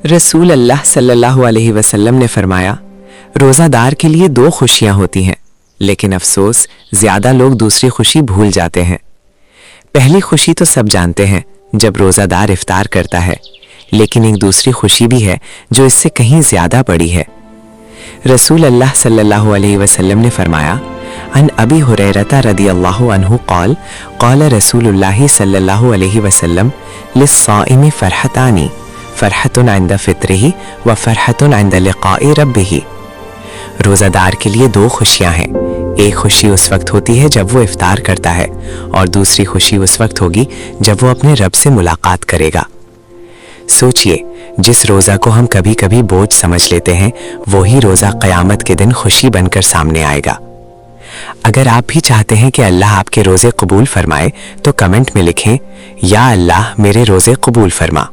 रसूल अल्लाह सल्लल्लाहु अलैहि वसल्लम ने फरमाया, रोज़ादार के लिए दो खुशियां होती हैं, लेकिन अफसोस ज़्यादा लोग दूसरी खुशी भूल जाते हैं। पहली खुशी तो सब जानते हैं, जब रोज़ादार इफ्तार करता है, लेकिन एक दूसरी खुशी भी है जो इससे कहीं ज़्यादा बड़ी है। रसूल अल्लाह सल्लल्लाहु अलैहि वसल्लम ने फरमाया, अन अबी हुरैरता रदियल्लाहु अन्हु क़ाल क़ाल रसूलुल्लाहि सल्लल्लाहु अलैहि वसल्लम लिस्साइमी फ़रहतानी फ़रहतुन इंद फ़ित्रिही व फ़रहतुन इंद लिक़ाइ रब्बिही। रोज़ादार के लिए दो खुशियां हैं। एक खुशी उस वक्त होती है जब वो इफ्तार करता है, और दूसरी खुशी उस वक्त होगी जब वो अपने रब से मुलाकात करेगा। सोचिए, जिस रोज़ा को हम कभी कभी बोझ समझ लेते हैं, वही रोज़ा क़यामत के दिन खुशी बनकर सामने आएगा। अगर आप भी चाहते हैं कि अल्लाह आपके रोज़े कबूल फरमाए, तो कमेंट में लिखें, या अल्लाह मेरे रोज़े कबूल फरमा।